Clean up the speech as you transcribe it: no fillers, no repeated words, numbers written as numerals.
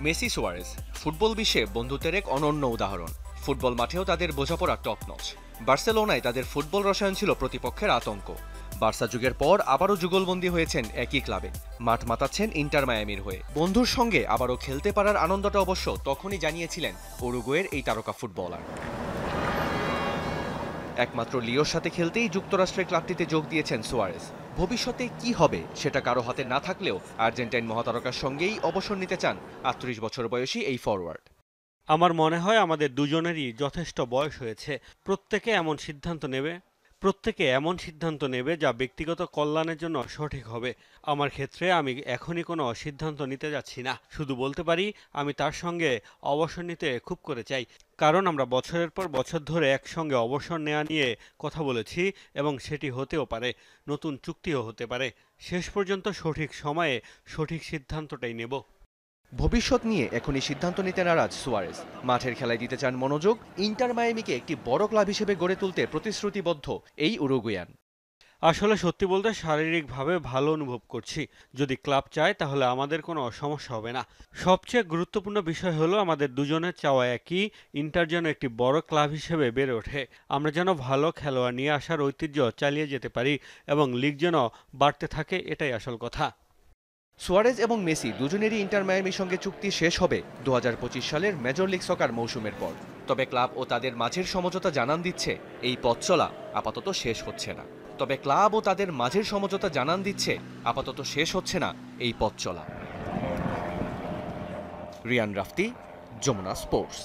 Messi Suarez football বিশ্বে বন্ধুত্বের এক অনন্য উদাহরণ। ফুটবল মাঠেও তাদের বোঝাপড়া টপ নচ। বার্সেলোনায় তাদের ফুটবল রসায়ন ছিল প্রতিপক্ষের আতঙ্ক। বার্সা যুগের পর আবারও যুগলবন্দী হয়েছেন একই ক্লাবে, মাঠ মাতাচ্ছেন ইন্টার মায়ামির হয়ে। বন্ধুর সঙ্গে আবারও খেলতে পারার আনন্দটা অবশ্য তখনই জানিয়েছিলেন উরুগুয়ের এই তারকা ফুটবলার। একমাত্র লিওর সাথে খেলতেই যুক্তরাষ্ট্রের ক্লাবটিতে যোগ দিয়েছেন সুয়ারেজ। ভবিষ্যতে কি হবে সেটা কারো হাতে না থাকলেও আর্জেন্টাইন মহাতারকার সঙ্গেই অবসর নিতে চান ৩৮ বছর বয়সী এই ফরওয়ার্ড। আমার মনে হয় আমাদের দুজনেরই যথেষ্ট বয়স হয়েছে। প্রত্যেকে এমন সিদ্ধান্ত নেবে যা ব্যক্তিগত কল্যাণের জন্য সঠিক হবে। আমার ক্ষেত্রে আমি এখনই কোনো সিদ্ধান্ত নিতে যাচ্ছি না। শুধু বলতে পারি আমি তার সঙ্গে অবসর নিতে খুব করে চাই, কারণ আমরা বছরের পর বছর ধরে একসঙ্গে অবসর নেওয়া নিয়ে কথা বলেছি এবং সেটি হতেও পারে, নতুন চুক্তিও হতে পারে। শেষ পর্যন্ত সঠিক সময়ে সঠিক সিদ্ধান্তটাই নেব। ভবিষ্যৎ নিয়ে এখনই সিদ্ধান্ত নিতে নারাজ সুয়ারেজ। মাঠের খেলায় দিতে চান মনোযোগ। ইন্টার মায়ামিকে একটি বড় ক্লাব হিসেবে গড়ে তুলতে প্রতিশ্রুতিবদ্ধ এই উরুগুয়ান। আসলে সত্যি বলতে শারীরিকভাবে ভালো অনুভব করছি। যদি ক্লাব চায় তাহলে আমাদের কোনো সমস্যা হবে না। সবচেয়ে গুরুত্বপূর্ণ বিষয় হলো আমাদের দুজনের চাওয়া একই, ইন্টার যেন একটি বড় ক্লাব হিসেবে বেড়ে ওঠে। আমরা যেন ভালো খেলোয়াড় নিয়ে আসার ঐতিহ্য চালিয়ে যেতে পারি এবং লিগ যেন বাড়তে থাকে, এটাই আসল কথা। সুয়ারেজ এবং মেসি দুজনেরই ইন্টার মায়ামির সঙ্গে চুক্তি শেষ হবে ২০২৫ সালের মেজর লিগ সকার মৌসুমের পর। তবে ক্লাব ও তাদের মাঝের সমঝোতা জানান দিচ্ছে এই পথ চলা আপাতত শেষ হচ্ছে না এই পথ চলা। রিয়ান রাফতি, যমুনা স্পোর্টস।